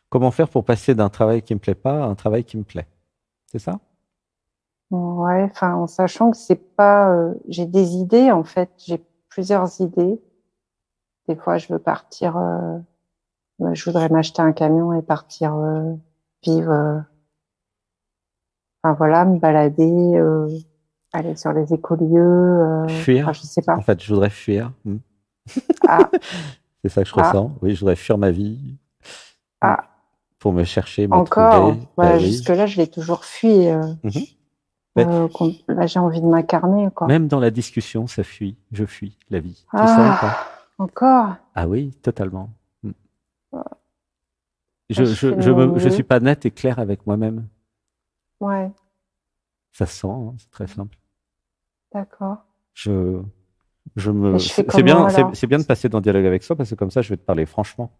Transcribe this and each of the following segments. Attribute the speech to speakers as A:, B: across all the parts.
A: Comment faire pour passer d'un travail qui me plaît pas à un travail qui me plaît? C'est ça?
B: Ouais, enfin, en sachant que c'est pas, j'ai des idées, en fait, j'ai plusieurs idées. Des fois, je veux partir, je voudrais m'acheter un camion et partir, vivre, enfin voilà, me balader, aller sur les écolieux, enfin,
A: Fuir.
B: je sais
A: En
B: pas.
A: fait, je voudrais fuir.
B: Ah,
A: C'est ça que je
B: ah,
A: ressens. Oui, je voudrais fuir ma vie mm,
B: ah,
A: pour me chercher, me
B: encore.
A: trouver. Ben
B: Bah,
A: oui.
B: jusque-là, je l'ai toujours fui.
A: Mhm. Mais
B: Là, j'ai envie de m'incarner, quoi.
A: même dans la discussion, ça fuit. Je fuis la vie. Tu sais ou pas?
B: Ah, encore.
A: Ah oui, totalement. Mm.
B: Bah, je fais de mon
A: Je suis
B: mieux.
A: pas net et clair avec moi-même.
B: Ouais,
A: Ça se sent, hein, c'est très simple.
B: d'accord.
A: Je,
B: Et je fais comment alors?
A: c'est bien de passer dans le dialogue avec soi parce que comme ça, je vais te parler franchement,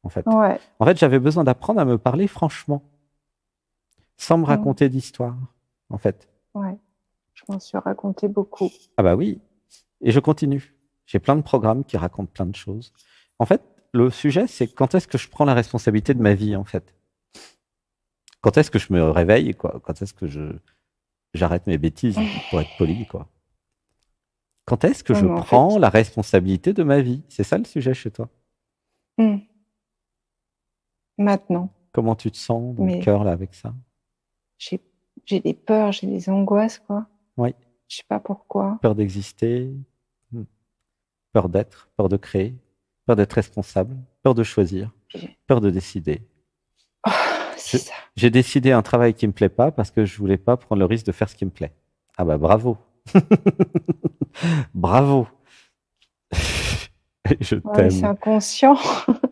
A: en fait.
B: Ouais.
A: En fait, j'avais besoin d'apprendre à me parler franchement, sans me
B: Mm.
A: raconter d'histoire, en fait.
B: Ouais, je m'en suis raconté beaucoup.
A: Ah bah oui, et je continue. J'ai plein de programmes qui racontent plein de choses. En fait, le sujet, c'est quand est-ce que je prends la responsabilité de ma vie, en fait. Quand est-ce que je me réveille, quoi. Quand est-ce que j'arrête mes bêtises, pour être poli, quoi. Quand est-ce que
B: Ouais,
A: je
B: mais en fait,
A: prends la responsabilité de ma vie? C'est ça le sujet chez toi.
B: mm, maintenant,
A: Comment tu te sens dans le
B: mais
A: cœur, là, avec ça?
B: j'ai j'ai des peurs, j'ai des angoisses, quoi.
A: Oui,
B: Je sais pas pourquoi.
A: peur d'exister, hmm, peur d'être, peur de créer, peur d'être responsable, peur de choisir,
B: J'ai-
A: peur de décider.
B: Oh,
A: Je-
B: c'est ça.
A: J'ai décidé un travail qui me plaît pas parce que je voulais pas prendre le risque de faire ce qui me plaît. Ah bah bravo. Bravo. Je
B: Ouais, mais c'est
A: t'aime.
B: inconscient.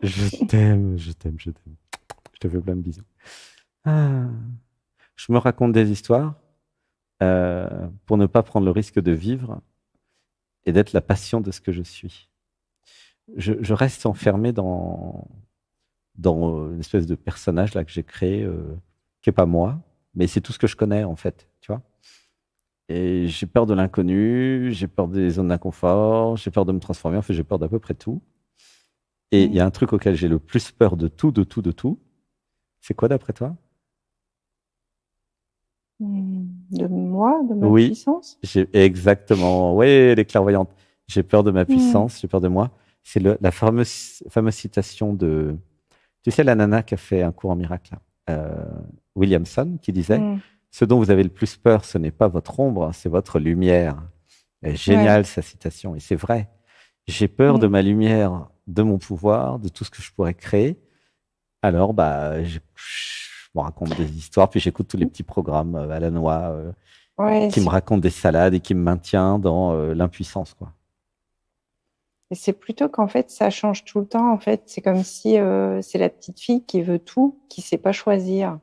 A: Je t'aime, je t'aime, je t'aime. Je te fais plein de bisous. Ah. Je me raconte des histoires pour ne pas prendre le risque de vivre et d'être la passion de ce que je suis. Je reste enfermé dans une espèce de personnage là que j'ai créé, qui est pas moi, mais c'est tout ce que je connais en fait, tu vois. Et j'ai peur de l'inconnu, j'ai peur des zones d'inconfort, j'ai peur de me transformer, en fait j'ai peur d'à peu près tout. Et il y
B: Mm.
A: a un truc auquel j'ai le plus peur de tout, de tout, de tout. C'est quoi d'après toi?
B: De moi, de ma
A: Oui,
B: puissance?
A: j'ai exactement. Oui, les clairvoyantes. J'ai peur de ma
B: Mm.
A: puissance, j'ai peur de moi. C'est la fameuse citation de, tu sais, la nana qui a fait un cours en miracle, là, Williamson, qui disait,
B: Mm.
A: ce dont vous avez le plus peur, ce n'est pas votre ombre, c'est votre lumière. Elle est
B: Ouais.
A: géniale, sa citation. Et c'est vrai. J'ai peur de
B: Mm.
A: ma lumière, de mon pouvoir, de tout ce que je pourrais créer. Alors, bah, je me raconte des histoires, puis j'écoute tous les petits programmes à la noix
B: Ouais,
A: qui me raconte des salades et qui me maintient dans l'impuissance, quoi.
B: c'est plutôt qu'en fait, ça change tout le temps. En fait, c'est comme si c'est la petite fille qui veut tout, qui sait pas choisir.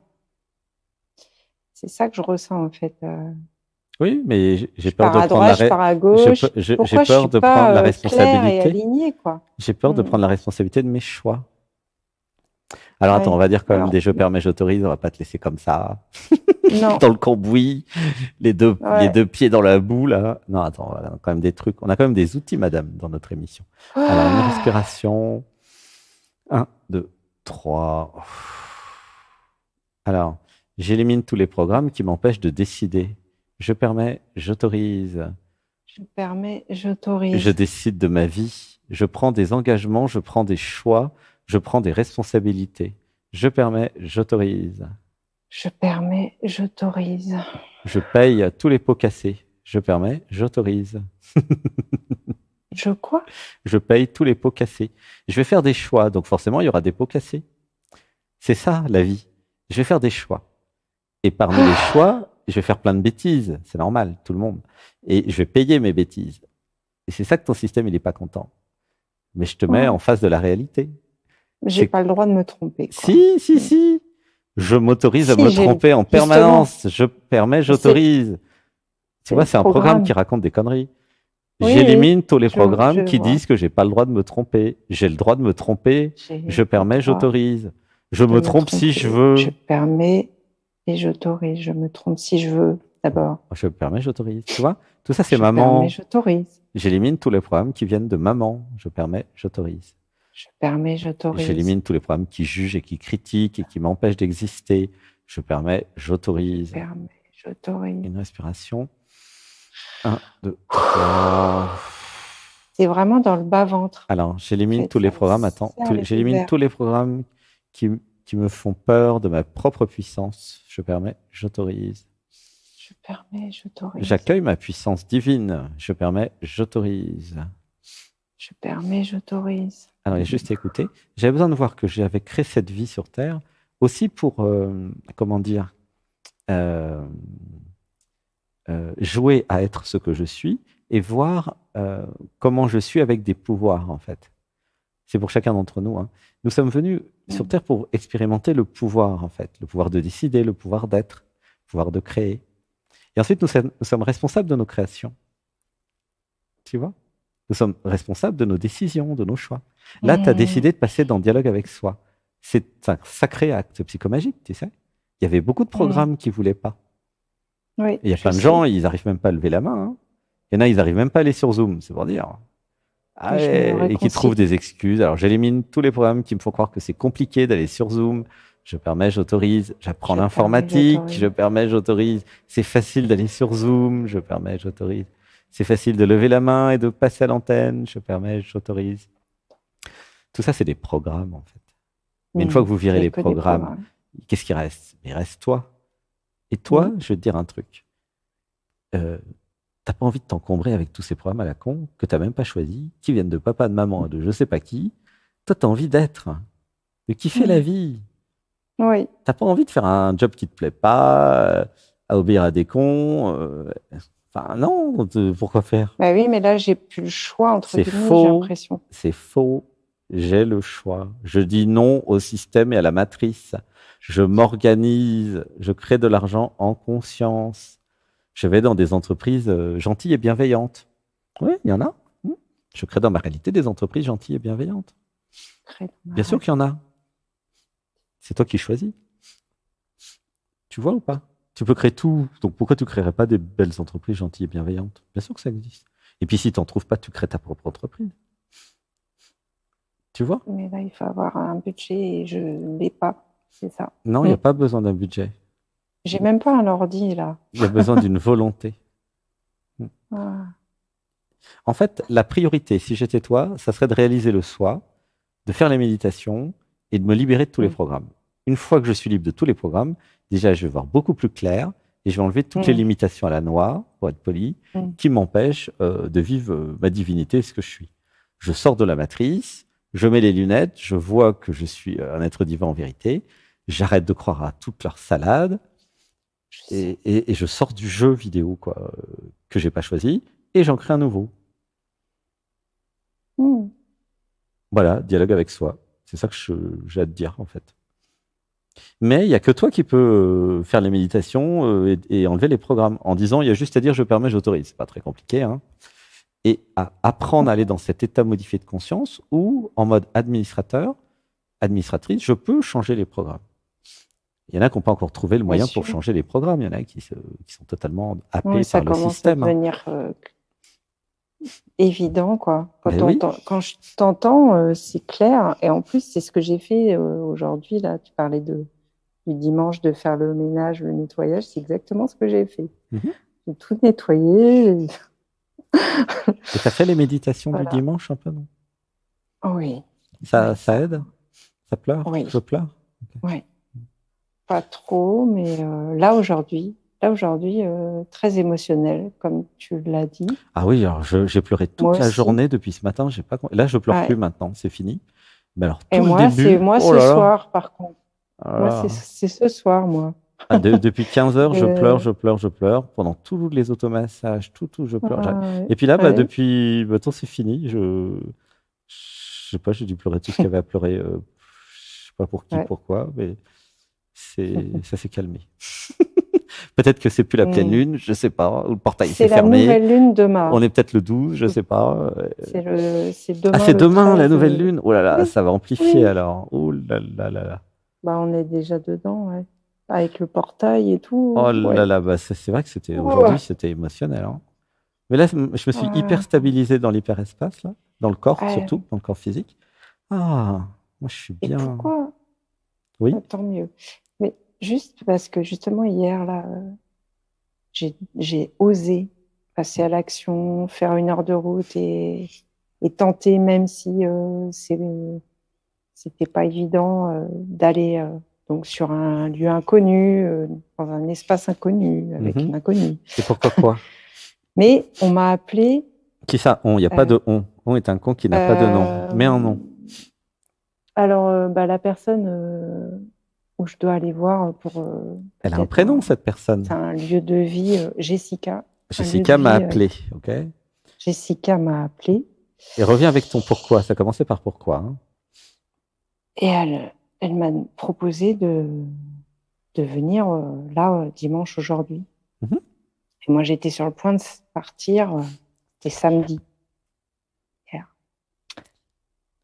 B: C'est ça que je ressens, en fait.
A: Oui, mais j'ai
B: Je
A: peur
B: pars
A: de
B: à
A: prendre
B: droite, je pars à gauche.
A: j'ai
B: Pourquoi je
A: peur
B: suis
A: de prendre la
B: pas claire et
A: responsabilité.
B: alignée, quoi?
A: J'ai peur de
B: Hmm.
A: prendre la responsabilité de mes choix. Alors attends, on
B: Ouais.
A: va dire quand même
B: Alors,
A: des je permets, j'autorise, on va pas te laisser comme ça,
B: non.
A: dans le cambouis, les
B: Ouais.
A: deux pieds dans la boue, là. Non, attends, on a quand même des trucs, on a quand même des outils, madame, dans notre émission. Alors, une
B: Ah,
A: respiration. Un, 2, 3. Alors, j'élimine tous les programmes qui m'empêchent de décider. Je permets, j'autorise.
B: je permets,
A: Je
B: j'autorise.
A: décide de ma vie. Je prends des engagements, je prends des choix, je prends des responsabilités. Je permets, j'autorise.
B: Je permets, j'autorise.
A: Je paye tous les pots cassés. Je permets, j'autorise.
B: Je quoi?
A: Je paye tous les pots cassés. Je vais faire des choix, donc forcément, il y aura des pots cassés. C'est ça, la vie. Je vais faire des choix. Et parmi les choix, je vais faire plein de bêtises. C'est normal, tout le monde. Et je vais payer mes bêtises. Et c'est ça que ton système, il n'est pas content. Mais je te mets en
B: Ouais.
A: face de la réalité.
B: J'ai
A: C'est
B: pas le droit de me tromper, quoi.
A: si, si,
B: Hmm.
A: si. Je m'autorise à me
B: Si,
A: tromper en
B: justement,
A: permanence. Je permets,
B: c'est,
A: j'autorise. Tu
B: c'est
A: vois,
B: le
A: c'est un programme qui
B: programme.
A: raconte des conneries.
B: Oui, oui,
A: J'élimine tous les
B: je
A: programmes qui
B: vois.
A: disent que j'ai pas le droit de me tromper. J'ai le droit de me tromper. Je
B: J'ai le
A: permets,
B: droit
A: j'autorise. Je
B: de
A: me
B: me
A: trompe si je
B: tromper. Je
A: veux.
B: permets et j'autorise. Je me trompe si je veux, d'abord.
A: Je permets, j'autorise. Tu vois, tout ça, c'est
B: Je permets,
A: maman.
B: j'autorise.
A: J'élimine tous les programmes qui viennent de maman. Je permets, j'autorise.
B: Je permets, j'autorise.
A: J'élimine tous les programmes qui jugent et qui critiquent et qui m'empêchent d'exister. Je permets,
B: Je
A: j'autorise.
B: permets, j'autorise.
A: Une respiration. 1, 2, 3.
B: C'est vraiment dans le bas-ventre.
A: Alors, j'élimine tous les programmes. Attends, j'élimine
B: ouvert.
A: tous les programmes qui me font peur de ma propre puissance. Je permets, j'autorise.
B: Je permets, j'autorise.
A: J'accueille ma puissance divine. Je permets, j'autorise.
B: Je permets, j'autorise.
A: Alors, il y a juste à écouter. J'avais besoin de voir que j'avais créé cette vie sur Terre aussi pour, comment dire, jouer à être ce que je suis et voir comment je suis avec des pouvoirs, en fait. C'est pour chacun d'entre nous. Hein. Nous sommes venus sur Terre pour expérimenter le pouvoir, en fait. Le pouvoir de décider, le pouvoir d'être, le pouvoir de créer. Et ensuite, nous sommes responsables de nos créations. Tu vois? Nous sommes responsables de nos décisions, de nos choix. Là, tu as décidé de passer dans le dialogue avec soi. C'est un sacré acte psychomagique, tu sais. Il y avait beaucoup de programmes qui ne voulaient pas.
B: Oui,
A: et il y a plein de gens, ils n'arrivent même pas à lever la main. Hein. Il y en a, ils n'arrivent même pas à aller sur Zoom, c'est pour dire. Ah ouais, et qui trouvent des excuses. Alors, j'élimine tous les programmes qui me font croire que c'est compliqué d'aller sur Zoom. Je permets, j'autorise. J'apprends l'informatique. Je permets, j'autorise. C'est facile d'aller sur Zoom. Je permets, j'autorise. C'est facile de lever la main et de passer à l'antenne. Je permets, j'autorise. Tout ça, c'est des programmes, en fait. Mais une fois que vous virez les programmes, qu'est-ce qui reste? Il reste toi. Et toi, je vais te dire un truc. T'as pas envie de t'encombrer avec tous ces programmes à la con que t'as même pas choisi, qui viennent de papa, de maman, de je sais pas qui. Toi, t'as envie d'être, de kiffer la vie.
B: Oui.
A: T'as pas envie de faire un job qui te plaît pas, à obéir à des cons. Enfin, non, pourquoi faire?
B: Bah oui, mais là, j'ai plus le choix, entre guillemets, j'ai l'impression.
A: C'est faux. J'ai le choix. Je dis non au système et à la matrice. Je m'organise. Je crée de l'argent en conscience. Je vais dans des entreprises gentilles et bienveillantes. Oui, il y en a. Je crée dans ma réalité des entreprises gentilles et bienveillantes. Bien sûr qu'il y en a. C'est toi qui choisis. Tu vois ou pas? Tu peux créer tout. Donc pourquoi tu ne créerais pas des belles entreprises gentilles et bienveillantes? Bien sûr que ça existe. Et puis si tu n'en trouves pas, tu crées ta propre entreprise. Tu vois?
B: Mais là, il faut avoir un budget et je ne l'ai pas. C'est ça.
A: Non, il n'y a pas besoin d'un budget.
B: J'ai même pas un ordi, là.
A: Il y a besoin d'une volonté. En fait, la priorité, si j'étais toi, ça serait de réaliser le soi, de faire les méditations et de me libérer de tous les programmes. Une fois que je suis libre de tous les programmes, déjà, je vais voir beaucoup plus clair et je vais enlever toutes les limitations à la noix, pour être poli, qui m'empêchent de vivre ma divinité, ce que je suis. Je sors de la matrice, je mets les lunettes, je vois que je suis un être divin en vérité, j'arrête de croire à toute leur salade, et je sors du jeu vidéo quoi, que j'ai pas choisi et j'en crée un nouveau. Voilà, dialogue avec soi. C'est ça que j'ai à te dire en fait. Mais il n'y a que toi qui peux faire les méditations et enlever les programmes en disant il y a juste à dire je permets, j'autorise. C'est pas très compliqué. Hein. Et à apprendre à aller dans cet état modifié de conscience où en mode administrateur, administratrice, je peux changer les programmes. Il y en a qui n'ont pas encore trouvé le moyen pour changer les programmes. Il y en a qui sont totalement happés par le système.
B: Ça commence à devenir évident, quoi. Quand je t'entends, c'est clair. Et en plus, c'est ce que j'ai fait aujourd'hui. Là, tu parlais du dimanche de faire le ménage, le nettoyage. C'est exactement ce que j'ai fait. J'ai tout nettoyé.
A: Et tu as fait les méditations du dimanche un peu, non?
B: Oui.
A: Ça aide? Ça pleure?
B: Oui.
A: Je pleure?
B: Oui. Pas trop, mais là aujourd'hui, très émotionnel, comme tu l'as dit.
A: Ah oui, alors j'ai pleuré toute la journée depuis ce matin. Là, je pleure plus maintenant, c'est fini. Mais alors,
B: et moi, c'est ce soir, par contre. Moi, c'est ce soir, moi.
A: Ah, depuis 15 heures, je pleure. Pendant tous les automassages, tout, je pleure. Et puis là, depuis, maintenant, c'est fini. Je sais pas, j'ai dû pleurer tout ce qu'il y avait à pleurer. Je sais pas pour qui, pourquoi, mais ça s'est calmé. Peut-être que c'est plus la pleine lune, je sais pas, ou le portail s'est fermé.
B: C'est la nouvelle lune demain.
A: On est peut-être le 12, je sais pas.
B: C'est demain.
A: Ah, c'est demain la nouvelle lune. Oh là là, ça va amplifier alors. Oh là là là là.
B: Bah, on est déjà dedans, ouais. Avec le portail et tout.
A: Oh là là, bah, c'est vrai que aujourd'hui, c'était émotionnel. Hein. Mais là, je me suis hyper stabilisé dans l'hyperespace, là, dans le corps surtout, dans le corps physique. Ah, moi je suis
B: Et
A: bien.
B: pourquoi?
A: Oui.
B: Tant mieux. Mais juste parce que justement hier, là, j'ai osé passer à l'action, faire 1 heure de route et tenter, même si c'était pas évident, d'aller donc sur un lieu inconnu, dans un espace inconnu, avec
A: Mhm.
B: une inconnue.
A: Et pourquoi quoi?
B: Mais on m'a appelé.
A: Qui ça? On, il n'y a pas
B: euh,
A: de on. On est un con qui n'a pas de nom.
B: euh,
A: Mais un nom.
B: alors, bah, la personne où je dois aller voir pour
A: Elle a un
B: peut-être
A: prénom, cette
B: c'est
A: personne.
B: un lieu de vie, Jessica, un lieu de
A: Jessica m'a
B: vie.
A: appelé, ok?
B: Jessica m'a appelé
A: Et reviens avec ton pourquoi. Ça commençait par pourquoi, hein.
B: et elle m'a proposé de venir là dimanche aujourd'hui.
A: Mhm.
B: Et moi, j'étais sur le point de partir, c'était samedi hier.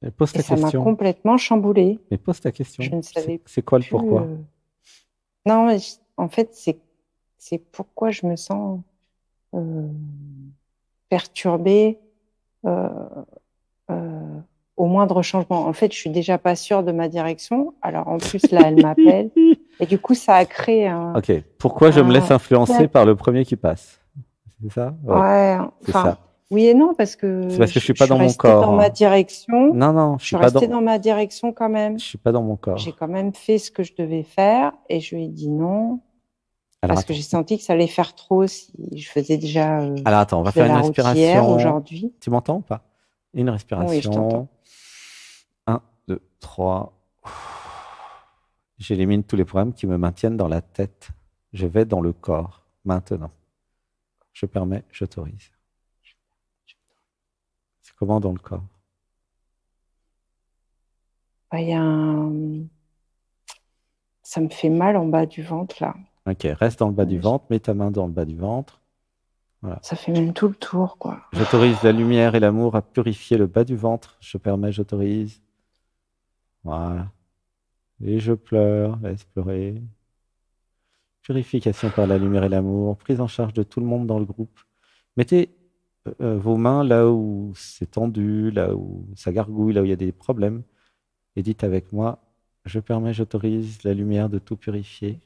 A: Et pose
B: Et
A: ta
B: ça m'a
A: question.
B: complètement chamboulée.
A: Mais pose ta
B: Je
A: question.
B: ne
A: C'est
B: savais
A: c'est quoi le
B: plus.
A: pourquoi?
B: Non, mais en fait, c'est pourquoi je me sens euh, perturbée euh, euh, au moindre changement. En fait, je suis déjà pas sûre de ma direction. Alors, en plus, là, elle m'appelle. Et du coup, ça a créé
A: Ok. Pourquoi je me laisse
B: un...
A: influencer par le premier qui passe? C'est ça? Oui,
B: Ouais,
A: c'est
B: enfin,
A: ça.
B: oui et non, parce
A: C'est
B: que
A: parce que je suis
B: je
A: pas
B: suis
A: dans mon
B: restée
A: corps,
B: dans ma
A: hein.
B: direction.
A: Non, non, je
B: Je
A: suis
B: suis
A: pas
B: restée
A: dans,
B: dans ma direction quand même.
A: je suis pas dans mon
B: J'ai
A: corps.
B: quand même fait ce que je devais faire et je lui ai dit non
A: Alors
B: parce que
A: attends.
B: j'ai senti que ça allait faire trop si je faisais déjà
A: Alors attends, on va
B: de
A: faire une
B: la route hier,
A: respiration.
B: aujourd'hui.
A: Tu m'entends ou pas? Une
B: Oui, je t'entends.
A: respiration. Un, 2, 3. J'élimine tous les problèmes qui me maintiennent dans la tête. Je vais dans le corps. Maintenant. Je permets, j'autorise. C'est comment dans le corps?
B: Bah, ça me fait mal en bas du ventre là.
A: Ok, reste dans le bas du
B: Euh,
A: ventre. Mets ta main dans le bas du ventre. Voilà.
B: Ça fait même tout le tour, quoi.
A: J'autorise la lumière et l'amour à purifier le bas du ventre. Je permets, j'autorise. Voilà. Et je pleure. Laisse pleurer. Purification par la lumière et l'amour. Prise en charge de tout le monde dans le groupe. Mettez vos mains là où c'est tendu, là où ça gargouille, là où il y a des problèmes. Et dites avec moi, je permets, j'autorise la lumière de tout purifier.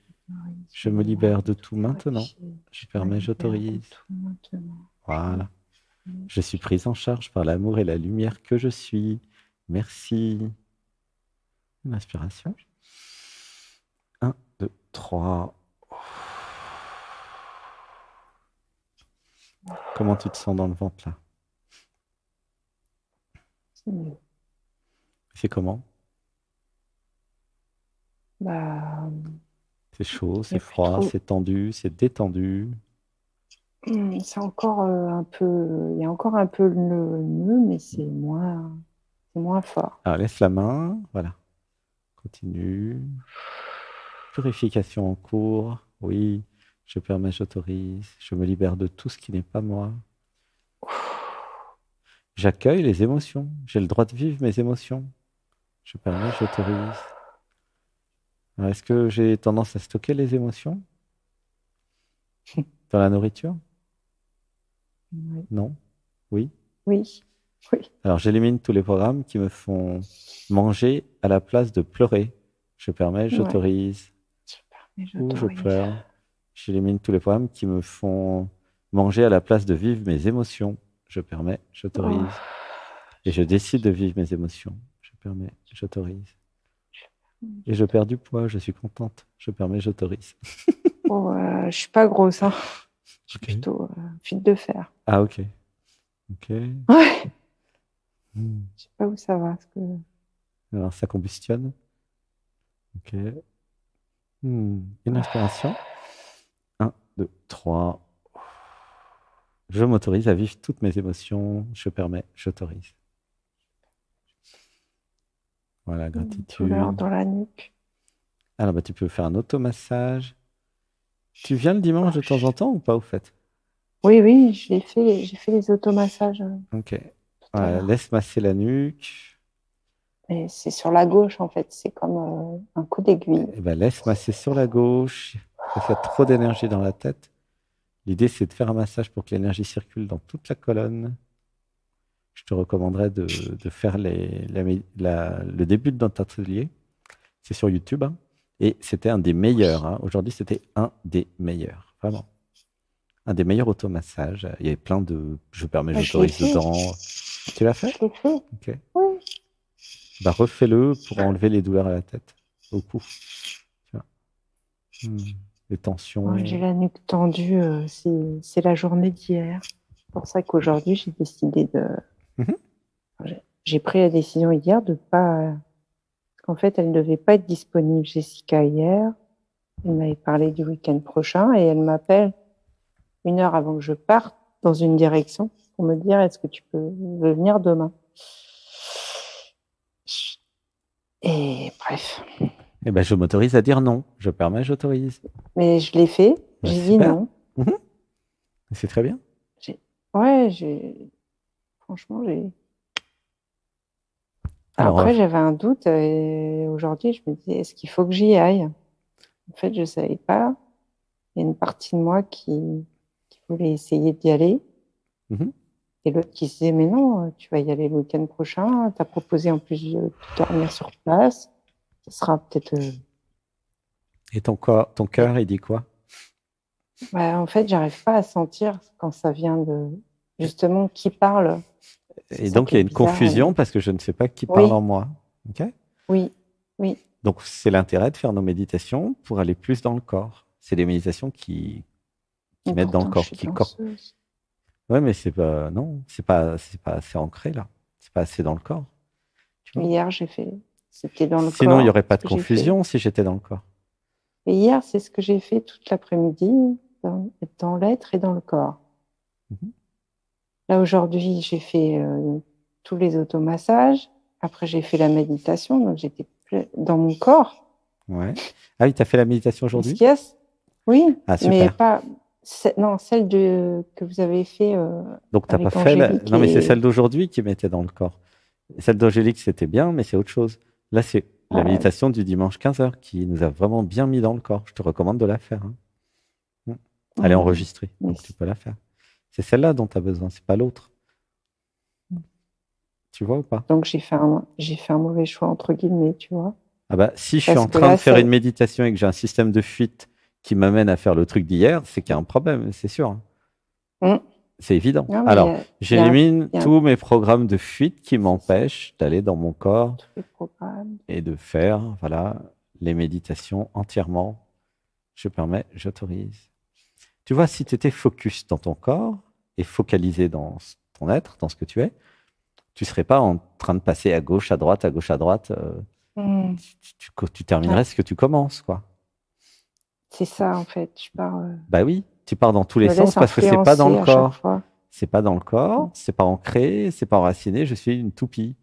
A: Je me libère de tout maintenant. Je
B: Je me
A: permets,
B: libère de
A: j'autorise.
B: tout maintenant.
A: Voilà. Je suis prise en charge par l'amour et la lumière que je suis. Merci. Une inspiration. Un, 2, 3. Comment tu te sens dans le ventre là?
B: C'est mieux.
A: C'est comment?
B: Bah,
A: C'est chaud,
B: il y
A: c'est
B: a plus
A: froid,
B: trop.
A: c'est tendu, c'est détendu.
B: C'est encore un peu. Il y a encore un peu le nœud, mais c'est moins fort.
A: Alors laisse la main. Voilà. Continue. Purification en cours. Oui. Je permets, j'autorise. Je me libère de tout ce qui n'est pas moi. J'accueille les émotions. J'ai le droit de vivre mes émotions. Je permets, j'autorise. Alors, est-ce que j'ai tendance à stocker les émotions dans la nourriture?
B: Oui,
A: Non? Oui?
B: oui, oui.
A: Alors, j'élimine tous les programmes qui me font manger à la place de pleurer. Je permets,
B: Ouais.
A: j'autorise.
B: Je permets,
A: Ou je
B: j'autorise.
A: pleure. J'élimine tous les programmes qui me font manger à la place de vivre mes émotions. Je permets,
B: Oh,
A: j'autorise. Et je décide de vivre mes émotions. Je permets, j'autorise. Et je perds du poids, je suis contente. Je permets, j'autorise.
B: oh, je suis pas grosse, hein. Je suis
A: Ok.
B: plutôt fille de fer.
A: Ah, ok. Ok.
B: Ouais.
A: Hmm.
B: Je sais pas où ça va. Parce que...
A: Alors, ça combustionne. Ok. Une inspiration. Un, 2, 3. Je m'autorise à vivre toutes mes émotions. Je permets, j'autorise. Voilà,
B: Douleur
A: gratitude.
B: dans la nuque.
A: Alors, bah, tu peux faire un automassage. Tu viens le
B: Oh,
A: dimanche de temps en temps ou pas au fait?
B: oui, oui, je l'ai fait. J'ai fait les automassages
A: Ok.
B: tout à
A: Voilà,
B: l'heure.
A: laisse masser la nuque.
B: Et c'est sur la gauche, en fait. C'est comme un coup d'aiguille.
A: Et ben, laisse masser sur la gauche. Parce qu'il y a trop d'énergie dans la tête. L'idée, c'est de faire un massage pour que l'énergie circule dans toute la colonne. je te recommanderais de faire le début de notre atelier. C'est sur YouTube, hein. Et c'était un des meilleurs, hein. Aujourd'hui, c'était un des meilleurs, vraiment. Un des meilleurs automassages. Il y avait plein de je permets,
B: Bah, je l'ai
A: j'autorise
B: fait.
A: dedans. Tu l'as fait?
B: Je l'ai fait.
A: Ok.
B: Oui.
A: Bah, refais-le pour enlever les douleurs à la tête, au cou. Tu vois. Hmm. Les
B: Ouais, j'ai
A: tensions.
B: la nuque tendue. C'est la journée d'hier. C'est pour ça qu'aujourd'hui, j'ai décidé de.
A: Mhm.
B: J'ai pris la décision hier de pas. Parce qu'en fait, elle ne devait pas être disponible, Jessica, hier. Elle m'avait parlé du week-end prochain et elle m'appelle 1 heure avant que je parte dans une direction pour me dire est-ce que tu peux venir demain? Et bref.
A: Eh ben, je m'autorise à dire non. Je permets, j'autorise.
B: Mais je l'ai fait.
A: Bah,
B: J'ai dit
A: super.
B: non.
A: Mhm. C'est très bien.
B: J'ai- Ouais, franchement, j'ai.
A: Alors,
B: Après, j'avais un doute et aujourd'hui, je me disais, est-ce qu'il faut que j'y aille? En fait, je savais pas. Il y a une partie de moi qui voulait essayer d'y aller
A: mhm.
B: et l'autre qui se disait, mais non, tu vas y aller le week-end prochain. Tu as proposé en plus de dormir sur place. Ce sera peut-être.
A: Et ton cœur, il dit quoi?
B: Ouais, en fait, j'arrive pas à sentir quand ça vient de justement qui parle. C'est
A: Et
B: ça
A: donc,
B: qui
A: il y
B: est
A: a une
B: bizarre.
A: confusion parce que je ne sais pas qui parle
B: Oui,
A: en moi. Ok.
B: oui, oui.
A: Donc, c'est l'intérêt de faire nos méditations pour aller plus dans le corps. C'est des méditations qui
B: Mais
A: mettent dans le
B: pourtant, je
A: corps,
B: suis
A: qui corps.
B: danseuse.
A: Ouais, mais c'est pas, non, c'est pas assez ancré là. C'est pas assez dans le corps. Tu vois.
B: Hier, j'ai fait. C'était dans le
A: Sinon, il n'y
B: corps
A: aurait pas
B: ce
A: de
B: que j'ai fait.
A: confusion si j'étais dans le corps.
B: Et hier, c'est ce que j'ai fait toute l'après-midi, dans l'être et dans le corps.
A: Mhm.
B: Là, aujourd'hui, j'ai fait tous les automassages. Après, j'ai fait la méditation, donc j'étais dans mon corps.
A: Ouais. Ah oui, tu as fait la méditation
B: Mais ce
A: aujourd'hui?
B: qu'il y a, oui,
A: Ah,
B: mais
A: super.
B: pas. Non, celle que vous avez fait
A: Donc, t'as pas
B: avec
A: fait
B: Angélique
A: non, mais c'est
B: et
A: celle d'aujourd'hui qui mettait dans le corps. Celle d'Angélique, c'était bien, mais c'est autre chose. Là, c'est la
B: euh,
A: méditation du dimanche 15h qui nous a vraiment bien mis dans le corps. Je te recommande de la faire, hein. Mm. Elle est enregistrée,
B: mais
A: donc tu peux la faire. C'est celle-là dont tu as besoin, c'est pas l'autre. Tu vois ou pas?
B: donc j'ai fait un mauvais choix entre guillemets, tu vois,
A: Ah bah, si je suis
B: parce
A: en
B: que
A: train de
B: là,
A: faire une méditation et que j'ai un système de fuite qui m'amène à faire le truc d'hier, c'est qu'il y a un problème, c'est sûr, hein.
B: Hum,
A: C'est évident.
B: non, mais
A: Alors,
B: il y a,
A: j'élimine
B: il y a
A: tous mes programmes de fuite qui
B: c'est ça,
A: m'empêchent d'aller dans mon corps
B: tous les programmes.
A: et de faire, voilà, les méditations entièrement. Je permets, j'autorise. Tu vois, si tu étais focus dans ton corps et focalisé dans ton être, dans ce que tu es, tu serais pas en train de passer à gauche, à droite, à gauche, à droite.
B: Hum,
A: Tu terminerais
B: ouais,
A: ce que tu commences, quoi.
B: c'est ça en fait.
A: Bah oui, tu pars dans tous
B: Je
A: les
B: me
A: sens
B: laisse
A: parce que c'est pas dans le
B: influencer à chaque
A: corps.
B: fois.
A: C'est pas dans le corps,
B: Hum,
A: c'est pas ancré, c'est pas enraciné, je suis une toupie.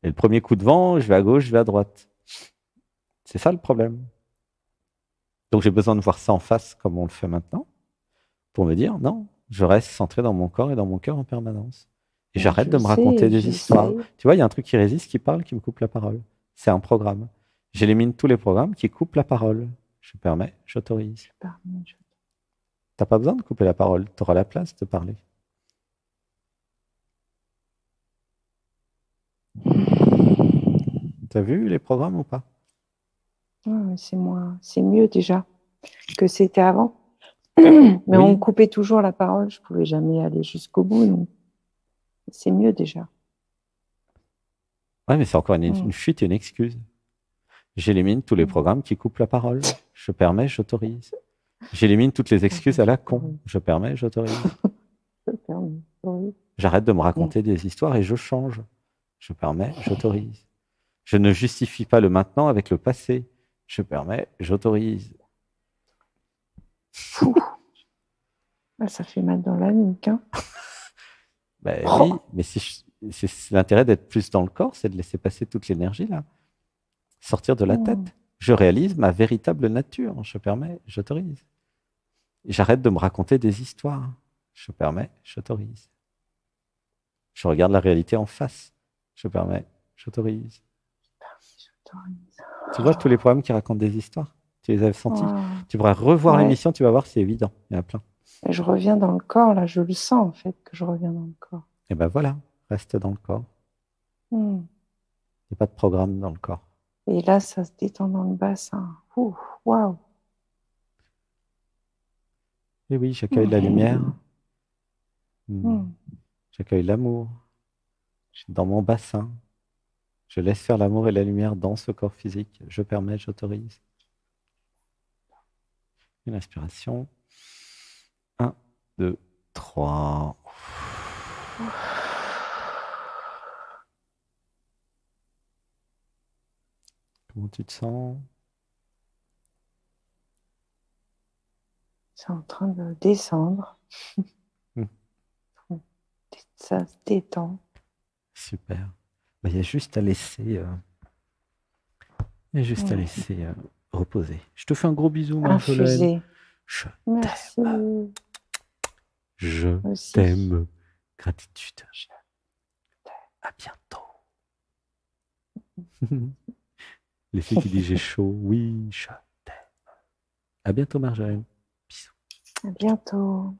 A: Et le premier coup de vent, je vais à gauche, je vais à droite. C'est ça le problème. Donc j'ai besoin de voir ça en face comme on le fait maintenant pour me dire non, je reste centré dans mon corps et dans mon cœur en permanence. Et
B: ouais,
A: j'arrête
B: je
A: de
B: le
A: me raconter
B: sais,
A: des histoires.
B: j'essaye.
A: Tu vois, il y a un truc qui résiste, qui parle, qui me coupe la parole. C'est un programme. J'élimine tous les programmes qui coupent la parole. Je permets, j'autorise.
B: Pardon,
A: T'as pas besoin de couper la parole, tu auras la place de parler. T'as vu les programmes ou pas?
B: ouais, c'est mieux déjà que c'était avant. Mais on me
A: Oui.
B: coupait toujours la parole, je pouvais jamais aller jusqu'au bout, donc c'est mieux déjà.
A: Ouais, mais c'est encore
B: Hum,
A: une fuite et une excuse. J'élimine tous les
B: hum.
A: programmes qui coupent la parole. Je permets, j'autorise. J'élimine toutes les excuses à la con.
B: Oui,
A: Je permets, j'autorise.
B: je peux faire, oui.
A: J'arrête de me
B: Hum.
A: raconter des histoires et je change. Je permets, j'autorise. Je ne justifie pas le maintenant avec le passé. Je permets, j'autorise.
B: Fou. Ah, ça fait mal dans la nuque, hein.
A: Ben
B: Oh.
A: oui, mais c'est l'intérêt d'être plus dans le corps, c'est de laisser passer toute l'énergie là, sortir de la
B: Hum.
A: tête. Je réalise ma véritable nature. Je permets, j'autorise. J'arrête de me raconter des histoires. Je permets, j'autorise. Je regarde la réalité en face. Je permets, j'autorise. Tu vois tous les programmes qui racontent des histoires? Tu les as sentis?
B: Oh.
A: Tu pourras revoir
B: Ouais,
A: l'émission, tu vas voir, c'est évident. Il y en a plein.
B: je reviens dans le corps, là, je le sens en fait que je reviens dans le corps.
A: Et ben voilà, Reste dans le corps.
B: Hmm.
A: Il n'y a pas de programme dans le corps.
B: Et là, ça se détend dans le bassin. Ouh, waouh.
A: Et oui, j'accueille la
B: Hmm.
A: lumière.
B: Hmm.
A: J'accueille l'amour dans mon bassin. Je laisse faire l'amour et la lumière dans ce corps physique. Je permets, j'autorise. Une inspiration. 1, 2, 3. Comment tu te sens?
B: C'est en train de descendre.
A: Hmm,
B: Ça se détend.
A: super. Bah, il y a juste à laisser,
B: Hmm.
A: reposer. Je te fais un gros bisou, Marjolaine.
B: Infusé.
A: Je
B: Merci.
A: t'aime. Je
B: Aussi.
A: t'aime. Gratitude. À bientôt. Les filles qui disent j'ai chaud. Oui, je t'aime. À bientôt, Marjolaine. Bisous.
B: À bientôt.